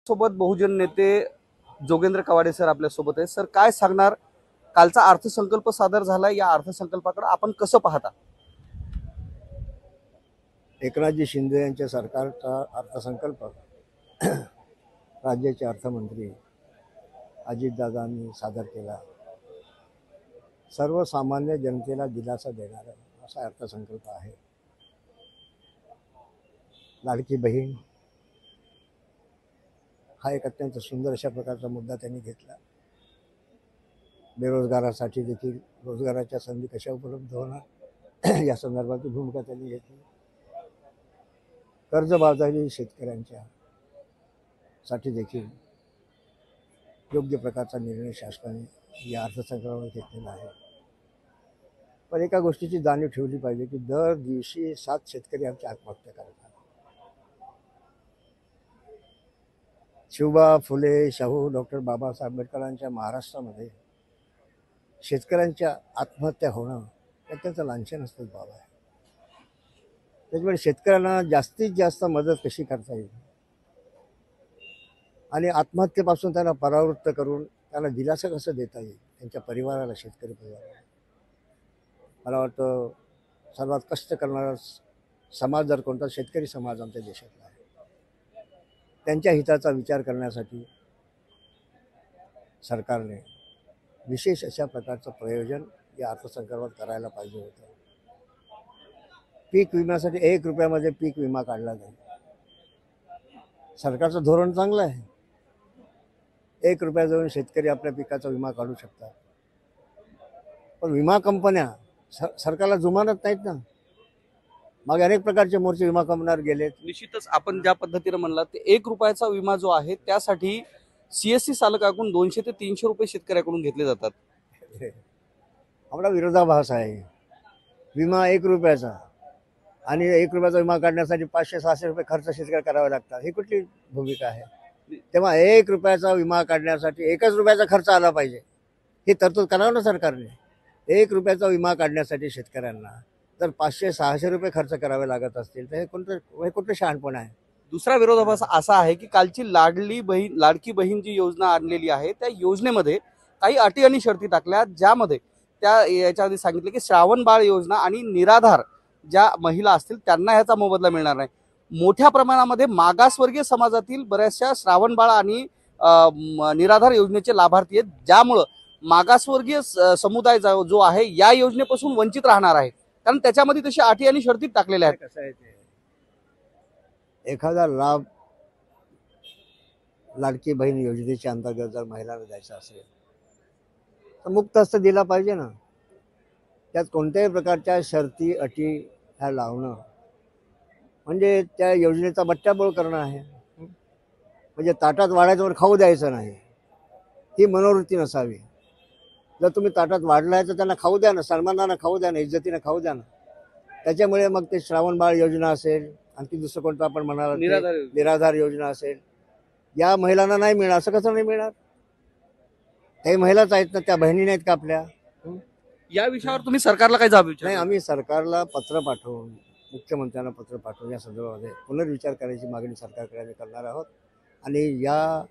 सोबत बहुजन नेते जोगेंद्र कवाडे सर आपल्या सोबत आहे। सर काय सांगणार, कालचा अर्थसंकल्प सादर झाला, या अर्थसंकल्पाकडे आपण कसं पाहता? एकनाथजी शिंदे यांच्या सरकारचा अर्थसंकल्प राज्याचे अर्थमंत्री अजितदादांनी सादर केला। सर्वसामान्य जनतेला दिलासा देणारा असा अर्थसंकल्प आहे। लाडकी बहीण हा एक अत्यंत सुंदर अशा प्रकारचा मुद्दा त्यांनी घेतला। बेरोजगारासाठी देखील रोजगाराच्या संधी कशा उपलब्ध होणार या संदर्भातील भूमिका त्यांनी घेतली। कर्जबाजारी शेतकऱ्यांच्या साठी देखील योग्य प्रकारचा निर्णय शासनाने या अर्थसंकल्पावर घेतलेला आहे। पण एका गोष्टीची जाणीव ठेवली पाहिजे की दर दिवशी 7 शेतकरी आमची आत्महत्या करतात। शिवबा फुले, शाहू डॉक्टर बाबासाहेब आंबेडकरांच्या महाराष्ट्रामध्ये शेतकऱ्यांच्या आत्महत्या होणं अत्यंत लांछनास्पद बाब आहे। त्याच्यामुळे शेतकऱ्यांना जास्तीत जास्त मदत कशी करता येईल आणि आत्महत्येपासून त्यांना परावृत्त करून त्यांना दिलासा कसं देता येईल त्यांच्या परिवाराला, शेतकरी परिवाराला। मला वाटतं सर्वात कष्ट करणारा समाज जर कोणता शेतकरी समाज आमच्या देशातला आहे, त्यांच्या हिताचा विचार करण्यासाठी सरकारने विशेष अशा प्रकारचं प्रयोजन या अर्थसंकल्पात करायला पाहिजे होतं। पीक विम्यासाठी 1 रुपयामध्ये पीक विमा काढला जाईल। सरकारचं धोरण चांगलं आहे, 1 रुपया देऊन शेतकरी आपल्या पिकाचा विमा काढू शकतात। पण विमा कंपन्या सरकारला जुमानत नाहीत ना। मग अनेक प्रकारचे मोर्चे विमा कंपन्यावर गेलेत। निश्चितच आपण ज्या पद्धतीने म्हणला ते 1 रुपयाचा विमा जो आहे त्यासाठी सीएससी चालकाकडून 200 ते 300 रुपये शेतकऱ्याकडून घेतले जातात। आपला विरोधाभास आहे। विमा 1 रुपयाचा आणि 1 रुपयाचा विमा काढण्यासाठी 500-600 रुपये खर्च शेतकऱ्याला करावे लागतात। ही कुठली भूमिका आहे? तेव्हा 1 रुपयाचा विमा काढण्यासाठी 1च रुपयाचा खर्च आला पाहिजे, ही तरतूद करावं ना सरकारने। 1 रुपयाचा विमा काढण्यासाठी शेतकऱ्यांना जर 500-600 रुपये खर्च करावे लागत असतील तर हे कुठलं शहाणपण आहे? दुसरा विरोधाभास असा आहे की कालची लाडकी बहीण जी योजना आणलेली आहे त्या योजनेमध्ये काही अटी आणि शर्ती टाकल्या, ज्यामध्ये त्या याच्यामध्ये सांगितलं की श्रावण बाळ योजना आणि निराधार ज्या महिला असतील त्यांना ह्याचा मोबदला मिळणार नाही। मोठ्या प्रमाणामध्ये मागासवर्गीय समाजातील बऱ्याचशा श्रावण बाळ आणि निराधार योजनेचे लाभार्थी आहेत, ज्यामुळं मागासवर्गीय समुदाय जो आहे या योजनेपासून वंचित राहणार आहे, कारण त्याच्यामध्ये तशी अटी आणि शर्ती टाकलेल्या आहेत। कसं आहे ते, एखादा लाभ लाडकी बहीण योजनेच्या अंतर्गत जर महिलांना द्यायचा असेल तर मुक्त हस्त दिला पाहिजे ना। त्यात कोणत्याही प्रकारच्या शर्ती अटी ह्या लावणं म्हणजे त्या योजनेचा बट्ट्याबोळ करणं आहे। म्हणजे ताटात वाढायचं खाऊ द्यायचं नाही, ही मनोवृत्ती नसावी। जर तुम्ही ताटात वाढलाय तर त्यांना खाऊ द्या ना, सन्मानानं खाऊ द्या ना, इज्जतीनं खाऊ द्या ना। त्याच्यामुळे मग ते श्रावण बाळ योजना असेल, आणखी दुसरं कोणतं आपण म्हणाला निराधार योजना असेल, या महिलांना नाही मिळणार। असं कसं नाही मिळणार? काही महिलाच आहेत ना, त्या बहिणी नाहीत का आपल्या? या विषयावर तुम्ही सरकारला काय जबाब विचारता? नाही, आम्ही सरकारला पत्र पाठवून, मुख्यमंत्र्यांना पत्र पाठवून या संदर्भामध्ये पुनर्विचार करायची मागणी सरकारकडे आम्ही करणार आहोत। आणि या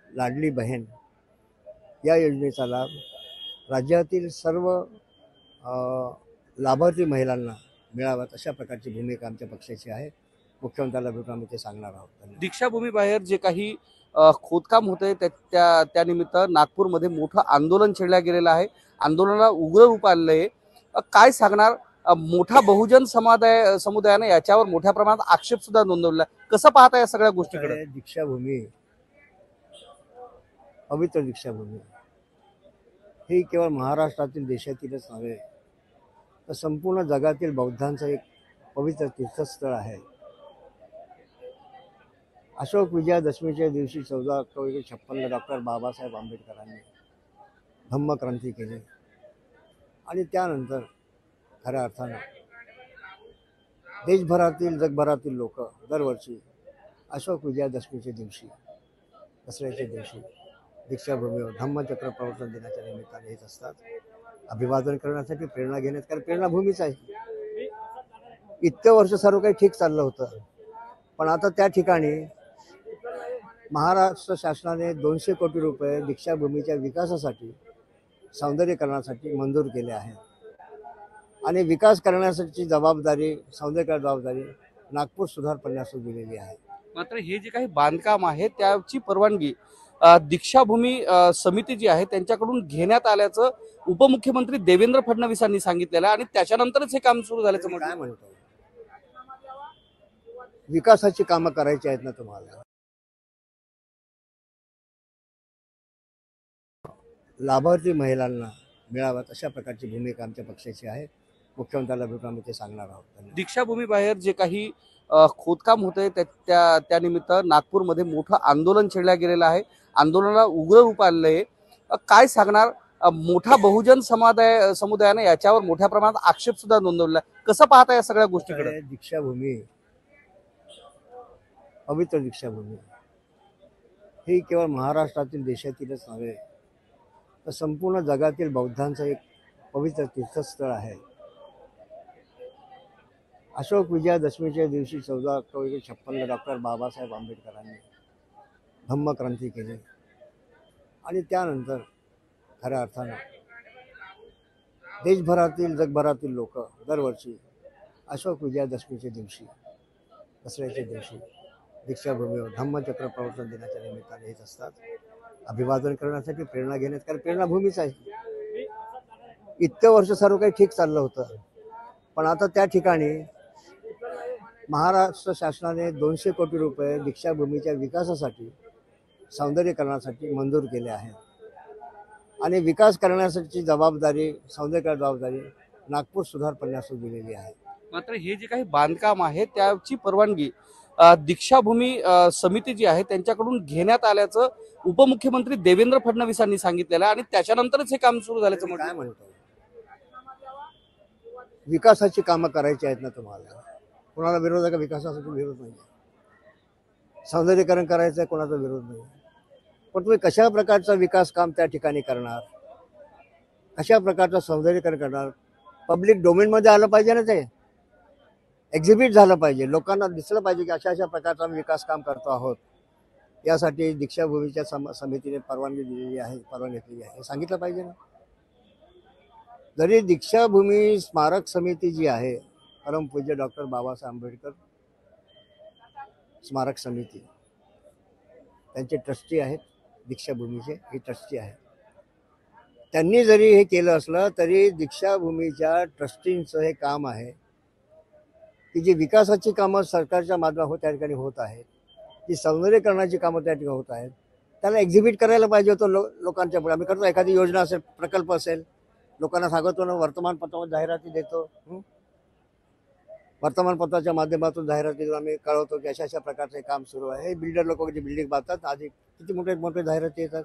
लाडली बहीण या योजनेचा लाभ राज्यातील सर्व लाभार्थी महिलांना मिळावा अशा प्रकारची भूमिका आमच्या पक्षाची आहे। मुख्यमंत्र्याला भेटून आम्ही ते सांगणार आहोत। दीक्षाभूमी बाहेर जे काही खोदकाम होतंय त्यानिमित्त नागपूरमध्ये मोठं आंदोलन छेडलं गेलेलं आहे। आंदोलनाला उग्र रूप आलेलं आहे। काय सांगणार, मोठा बहुजन समुदायाने याच्यावर मोठ्या प्रमाणात आक्षेप सुद्धा नोंदवला, कसं पाहता या सगळ्या गोष्टीकडे? दीक्षाभूमी, पवित्र दीक्षाभूमी ही केवळ महाराष्ट्रातील देशातीलच नव्हे तर संपूर्ण जगातील बौद्धांचं एक पवित्र तीर्थस्थळ आहे। अशोक विजयादशमीच्या दिवशी 14 ऑक्टोबर 1956 डॉक्टर बाबासाहेब आंबेडकरांनी धम्मक्रांती केली आणि त्यानंतर खऱ्या अर्थानं देशभरातील, जगभरातील लोक दरवर्षी अशोक विजयादशमीच्या दिवशी, दसऱ्याच्या दिवशी दीक्षाभूमीवर धम्मचक्र प्रवर्तन दिनाच्या निमित्ताने येत असतात, अभिवादन करण्यासाठी, प्रेरणा घेण्यात। कारण प्रेरणाभूमीच आहे। इतकं वर्ष सर्व काही ठीक चाललं होतं, पण आता त्या ठिकाणी महाराष्ट्र शासनाने 200 कोटी रुपये दीक्षाभूमीच्या विकासासाठी सौंदर्यीकरणासाठी मंजूर केले आहेत आणि विकास करण्यासाठी जबाबदारी सौंदर्यीकरण जबाबदारी नागपूर सुधार प्रन्यास दिलेली आहे. मात्र हे जे काही बांधकाम आहे त्याची परवानगी दीक्षाभूमी समिती जी आहे त्यांच्याकडून घेण्यात आल्याचं उपमुख्यमंत्री देवेंद्र फडणवीसांनी सांगितलेलं आहे आणि त्याच्यानंतरच हे काम सुरू झाल्याचं काय म्हटलं. म्हणतो, विकासाची कामं करायची आहेत ना तुम्हाला. लाभार्थी महिलांना मिळाव्यात अशा प्रकारची भूमिका आमच्या पक्षाची आहे. मुख्यमंत्र्याला भेटून आम्ही ते सांगणार आहोत. दीक्षाभूमी बाहेर जे काही खोदकाम होतंय त्यानिमित्त नागपूरमध्ये मोठं आंदोलन छेडलं गेलेलं आहे. आंदोलनाला उग्र रूप आलेलं आहे. काय सांगणार, मोठा बहुजन समुदायाने याच्यावर मोठ्या प्रमाणात आक्षेप सुद्धा नोंदवला. कसं पाहता या सगळ्या गोष्टीकडे? दीक्षाभूमी, पवित्र दीक्षाभूमी ही केवळ महाराष्ट्रातील देशातीलच नव्हे तर संपूर्ण जगातील बौद्धांचं एक पवित्र तीर्थस्थळ आहे. अशोक विजयादशमीच्या दिवशी 14 ऑक्टोबर 1956 डॉक्टर बाबासाहेब आंबेडकरांनी धम्मक्रांती केली आणि त्यानंतर खऱ्या अर्थानं देशभरातील जगभरातील लोक दरवर्षी अशोक विजयादशमीच्या दिवशी दसऱ्याच्या दिवशी दीक्षाभूमीवर धम्मचक्र प्रवर्तन दिनाच्या निमित्ताने येत असतात. अभिवादन करण्यासाठी, प्रेरणा घेण्यात, कारण प्रेरणाभूमीच आहे. इतकं वर्ष सर्व काही ठीक चाललं होतं, पण आता त्या ठिकाणी महाराष्ट्र शासनाने 200 कोटी रुपये दीक्षाभूमीच्या विकासासाठी सौंदर्यीकरणासाठी मंजूर केले आहेत आणि विकास करण्यासाठी जबाबदारी सौंदर्यीकरण जबाबदारी नागपूर सुधार प्रन्यास दिलेली आहे. मात्र हे जे काही बांधकाम आहे त्याची परवानगी दीक्षाभूमी समिती जी आहे त्यांच्याकडून घेण्यात आल्याचं उपमुख्यमंत्री देवेंद्र फडणवीसांनी सांगितलेलं आहे आणि त्याच्यानंतरच हे काम सुरू झाल्याचं काय म्हटलं. म्हणतो, विकासाची कामं करायची आहेत ना तुम्हाला. कोणाला विरोध आहे का? विकासासाठी विरोध नाही. सौंदर्यीकरण करायचं आहे, कोणाचा विरोध नाही. पण तुम्ही कशा प्रकारचा विकास काम त्या ठिकाणी करणार, कशा प्रकारचं सौंदर्यीकरण करणार? पब्लिक डोमेनमध्ये आलं पाहिजे ना, ते एक्झिबिट झालं पाहिजे, लोकांना दिसलं पाहिजे की अशा अशा प्रकारचा आम्ही विकास काम करतो आहोत. यासाठी दीक्षाभूमीच्या समितीने परवानगी दिलेली आहे, परवानगी घेतलेली आहे, हे सांगितलं पाहिजे ना. जरी दीक्षाभूमी स्मारक समिती जी आहे, परमपूज्य डॉक्टर बाबासाहेब आंबेडकर स्मारक समिती, त्यांचे ट्रस्टी आहेत दीक्षाभूमीचे, हे ट्रस्टी आहेत. त्यांनी जरी हे केलं असलं तरी दीक्षाभूमीच्या ट्रस्टींचं हे काम आहे की जी विकासाची कामं सरकारच्या माध्यमातून त्या ठिकाणी होत आहेत, जी सौंदर्यीकरणाची कामं त्या ठिकाणी होत आहेत, त्याला एक्झिबिट करायला पाहिजे होतं लोकांच्या पुढे. आम्ही करतो, एखादी योजना असेल, प्रकल्प असेल, लोकांना सांगतो ना, वर्तमानपत्रावर जाहिराती देतो, वर्तमानपत्राच्या माध्यमातून जाहिराती देऊन आम्ही कळवतो की अशा अशा प्रकारचे काम सुरू आहे. हे बिल्डर लोक जे बिल्डिंग बांधतात आधी किती मोठे मोठे जाहिराती येतात.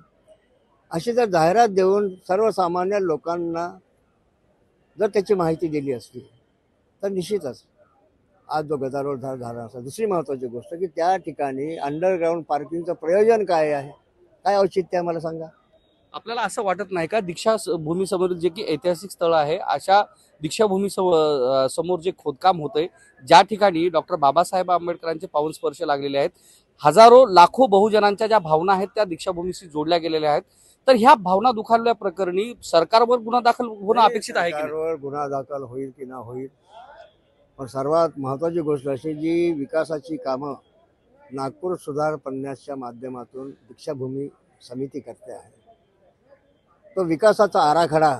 अशी जर जाहिरात देऊन सर्वसामान्य लोकांना जर त्याची माहिती दिली असती तर निश्चितच आज जो गदारोळ झाला असता. दुसरी महत्त्वाची गोष्ट की त्या ठिकाणी अंडरग्राऊंड पार्किंगचं प्रयोजन काय आहे, काय औचित्य आहे मला सांगा. आपल्याला असं वाटत नाही का दीक्षाभूमी समोर जे की ऐतिहासिक स्थळ आहे अशा दीक्षाभूमी समोर जे खोदकाम होतंय, ज्या ठिकाणी डॉक्टर बाबासाहेब आंबेडकरांचे पावन स्पर्श लागलेले आहेत, हजारो लाखो बहुजनांच्या ज्या भावना आहेत त्या दीक्षाभूमीशी जोडल्या गेलेल्या आहेत, तर ह्या भावना दुखावल्या प्रकरणी सरकारवर गुन्हा दाखल होणं अपेक्षित आहे की नाही? सरकारवर गुन्हा दाखल होईल की ना होईल, पण सर्वात महत्त्वाची गोष्ट अशी जी विकासाची कामं नागपूर सुधार प्रन्यासच्या माध्यमातून दीक्षाभूमी समिती करते आहे, तो विकासाचा आराखडा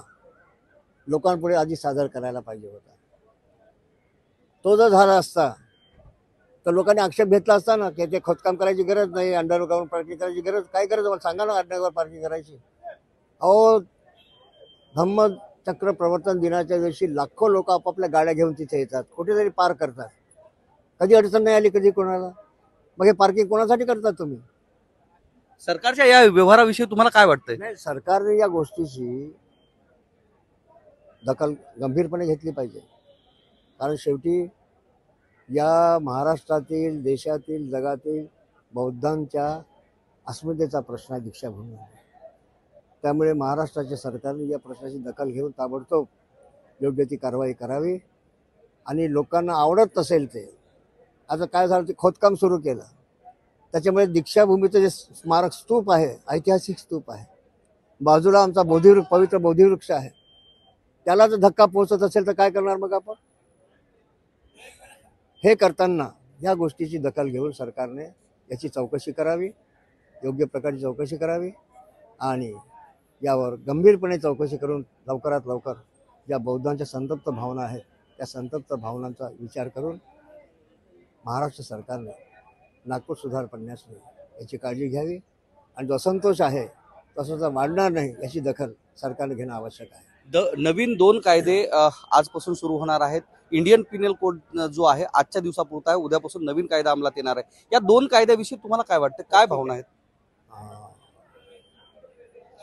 लोकांपुढे आधी सादर करायला पाहिजे होता. तो जर झाला असता तर लोकांनी आक्षेप घेतला असता ना की ते खोदकाम करायची गरज नाही, अंडरग्राऊंड पार्किंग करायची गरज, काय गरज मला सांगा ना अंडरग्राऊंड पार्किंग करायची. अहो, धम्मचक्र प्रवर्तन दिनाच्या दिवशी लाखो लोक आपापल्या गाड्या घेऊन तिथे येतात, कुठेतरी पार्क करतात, कधी अडचण नाही आली कधी कोणाला. मग हे पार्किंग कोणासाठी करतात तुम्ही? सरकारच्या या व्यवहाराविषयी तुम्हाला काय वाटतंय? नाही, सरकारने या गोष्टीची दखल गंभीरपणे घेतली पाहिजे, कारण शेवटी या महाराष्ट्रातील, देशातील, जगातील बौद्धांच्या अस्मितेचा प्रश्न आहे दीक्षाभूमी. त्यामुळे महाराष्ट्राच्या सरकारने या प्रश्नाची दखल घेऊन ताबडतोब योग्य ती कारवाई करावी आणि लोकांना आवडत असेल ते. आता काय झालं, ते खोदकाम सुरू केलं, त्याच्यामुळे दीक्षाभूमीचं जे स्मारक स्तूप आहे, ऐतिहासिक स्तूप आहे, बाजूला आमचा बोधिवृक्ष, पवित्र बोधिवृक्ष आहे, त्याला जर धक्का पोहोचत असेल तर काय करणार मग आपण? हे करताना या गोष्टीची दखल घेऊन सरकारने याची चौकशी करावी, योग्य प्रकारची चौकशी करावी आणि यावर गंभीरपणे चौकशी करून लवकरात लवकर ज्या बौद्धांच्या संतप्त भावना आहेत त्या संतप्त भावनांचा विचार करून महाराष्ट्र सरकारने नागपूर सुधार प्रन्यास याची काळजी घ्यावी आणि जो असंतोष आहे तसं वाढणार नाही याची दखल सरकारने घेणं आवश्यक आहे. नवीन 2 कायदे आजपासून सुरू होणार आहेत. इंडियन पिनल कोड जो आहे आजच्या दिवसापुरता आहे, उद्यापासून नवीन कायदा अंमलात येणार आहे. या 2 कायद्याविषयी तुम्हाला काय वाटतं, काय भावना आहेत?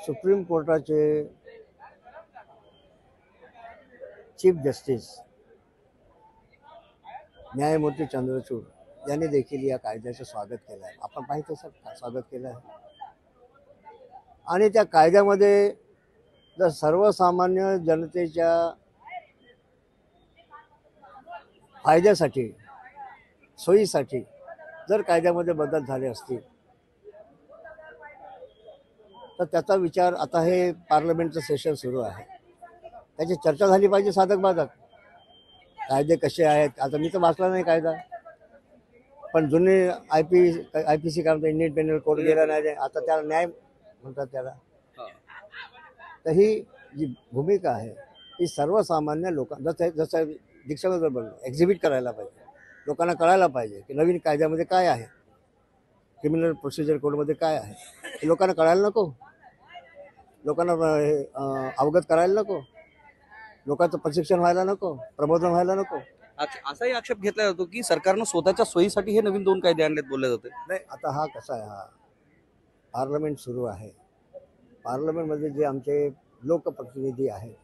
सुप्रीम कोर्टाचे चीफ जस्टिस न्यायमूर्ती चंद्रचूड यांनी देखील या कायद्याचं स्वागत केलं आहे. आपण पाहिजे तसं स्वागत केलं आहे आणि त्या कायद्यामध्ये जर सर्वसामान्य जनतेच्या फायद्यासाठी, सोयीसाठी जर कायद्यामध्ये बदल झाले असतील तर त्याचा विचार, आता हे पार्लमेंटचं सेशन सुरू आहे, त्याची चर्चा झाली पाहिजे साधक बाधक. कायदे कसे आहेत, आता मी तर वाचला नाही कायदा, पण जुने IPC काय म्हणतात, इंडियन पेनल कोड गेला नाही, आता त्याला न्याय म्हणतात त्याला. तर ही जी भूमिका आहे ही सर्वसामान्य लोकांना, जसं दीक्षाबद्दल बोललो, एक्झिबिट करायला पाहिजे, लोकांना कळायला पाहिजे की नवीन कायद्यामध्ये काय आहे, क्रिमिनल प्रोसिजर कोडमध्ये काय आहे, हे लोकांना कळायला नको, लोकांना अवगत करायला नको, लोकांचं प्रशिक्षण व्हायला नको, प्रबोधन व्हायला नको. असाही आक्षेप घेतला जातो की सरकारनं स्वतःच्या सोयीसाठी हे नवीन 2 कायदे आणलेत बोलले जाते. नाही, आता हा कसा आहे, हा पार्लमेंट सुरू आहे, पार्लमेंटमध्ये जे आमचे लोकप्रतिनिधी आहेत,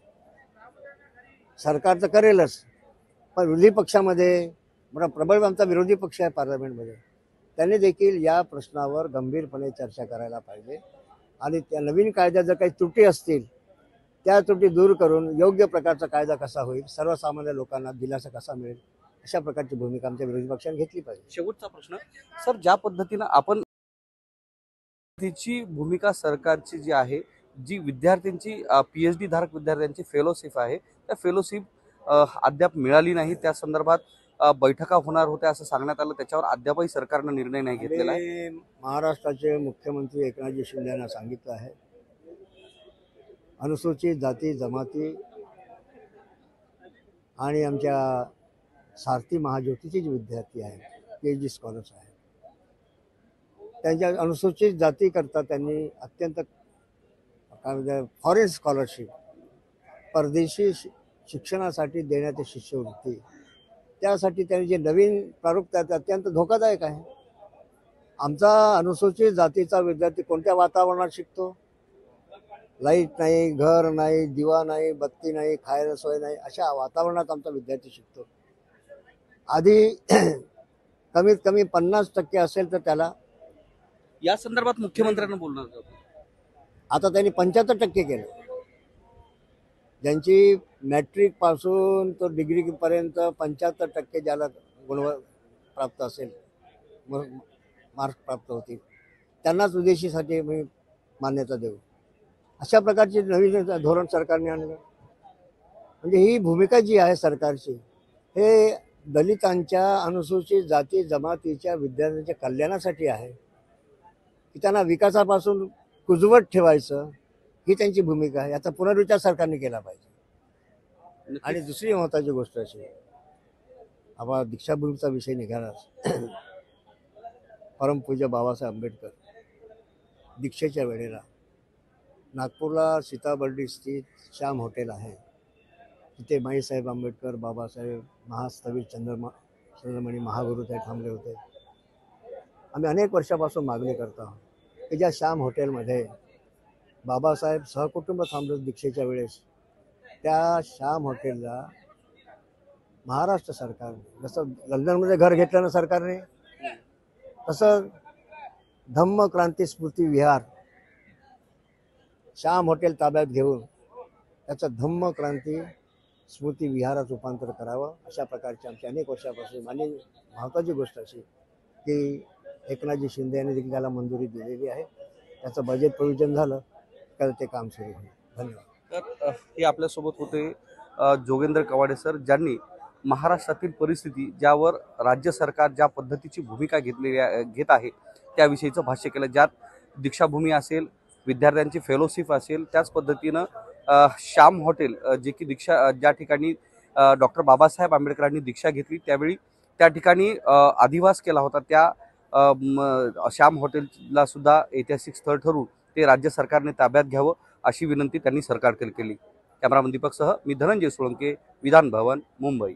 सरकार तर करेलच, पण विरोधी पक्षामध्ये मोठा प्रबळ आमचा विरोधी पक्ष आहे पार्लमेंटमध्ये, त्यांनी देखील या प्रश्नावर गंभीरपणे चर्चा करायला पाहिजे आणि त्या नवीन कायद्यात जर काही त्रुटी असतील त्या त्रुटी दूर करून योग्य प्रकारचा कायदा कसा होईल, सर्वसामान्य लोकांना दिलासा कसा मिळेल, अशा प्रकारची भूमिका आमच्या विरोधी पक्षाने घेतली पाहिजे. शेवटचा प्रश्न सर, ज्या पद्धतीनं आपण तिची भूमिका सरकारची जी आहे, जी विद्यार्थ्यांची PhD धारक विद्यार्थ्यांची फेलोशिप आहे, त्या फेलोशिप अद्याप मिळाली नाही, त्या संदर्भात बैठका होणार होत्या असं सांगण्यात आलं, त्याच्यावर अद्यापही सरकारनं निर्णय नाही घेतलेला आहे. महाराष्ट्राचे मुख्यमंत्री एकनाथजी शिंदे यांना सांगितलं आहे, अनुसूचित जाती जमाती आणि आमच्या सारथी महाज्योतीचे जे विद्यार्थी आहेत, PhD स्कॉलर्स आहेत, त्यांच्या अनुसूचित जातीकरता त्यांनी अत्यंत काय म्हणजे फॉरेन स्कॉलरशिप, परदेशी शिक्षणासाठी देण्याची शिष्यवृत्ती, त्यासाठी त्यांनी जे नवीन प्रारूप त्यात अत्यंत धोकादायक आहे. आमचा अनुसूचित जातीचा विद्यार्थी कोणत्या वातावरणात शिकतो? लाईट नाही, घर नाही, दिवा नाही, बत्ती नाही, खायला सोय नाही, अशा वातावरणात आमचा विद्यार्थी शिकतो. आधी कमीत कमी 50% असेल तर त्याला, या संदर्भात मुख्यमंत्र्यांना बोलणार होतं. आता त्यांनी 75% केलं. ज्यांची मॅट्रिक पासून तो डिग्रीपर्यंत 75% ज्याला गुण प्राप्त असेल, मार्क्स प्राप्त होतील, त्यांनाच विदेशीसाठी मी मान्यता देऊ, अशा प्रकारचे नवीन धोरण सरकारने आणलं. म्हणजे ही भूमिका जी आहे सरकारची, हे दलितांच्या, अनुसूचित जाती जमातीच्या विद्यार्थ्यांच्या कल्याणासाठी आहे, की त्यांना विकासापासून कुजवत ठेवायचं, ही त्यांची भूमिका आहे. याचा पुनर्विचार सरकारने केला पाहिजे. आणि दुसरी महत्त्वाची गोष्ट अशी, आपण दीक्षाभूमीचा विषय निघालाच, परमपूज्य बाबासाहेब आंबेडकर दीक्षेच्या वेळेला नागपूरला सीताबर्डी स्थित श्याम हॉटेल आहे, तिथे माईसाहेब आंबेडकर, बाबासाहेब, महास्थवीर चंद्रमणी महागुरू ते थांबले होते. आम्ही अनेक वर्षापासून मागणी करतो की ज्या श्याम हॉटेलमध्ये बाबासाहेब सहकुटुंब थांबले दीक्षेच्या वेळेस, त्या श्याम हॉटेलला महाराष्ट्र सरकारने, जसं लंडनमध्ये घर घेतलं ना सरकारने, तसं धम्म क्रांती स्मृती विहार श्याम हॉटेल ताब्यात घेऊन त्याचं धम्म क्रांती स्मृती विहारात रूपांतर करावं, अशा प्रकारची आमची अनेक वर्षापासून. आणि महत्त्वाची गोष्ट अशी की एकनाथजी शिंदे यांनी देखील त्याला मंजुरी दिलेली आहे. त्याचं बजेट प्रोव्हिजन झालं तर ते काम सुरू होईल. धन्यवाद. तर हे आपल्यासोबत होते जोगेंद्र कवाडे सर, ज्यांनी महाराष्ट्रातील परिस्थिती, ज्यावर राज्य सरकार ज्या पद्धतीची भूमिका घेत आहे त्याविषयीचं भाष्य केलं. ज्यात दीक्षाभूमी असेल, विद्यार्थ्यांची फेलोशिप असेल, त्याच पद्धतीनं श्याम हॉटेल जे की ज्या ठिकाणी डॉक्टर बाबासाहेब आंबेडकरांनी दीक्षा घेतली त्यावेळी त्या ठिकाणी अधिवास केला होता, त्या श्याम हॉटेलला सुद्धा ऐतिहासिक स्थळ ठरवून ते राज्य सरकारने ताब्यात घ्यावं अशी विनंती त्यांनी सरकारकडे केली. कॅमेरामन दीपकसह मी धनंजय सोळंके, विधान भवन, मुंबई.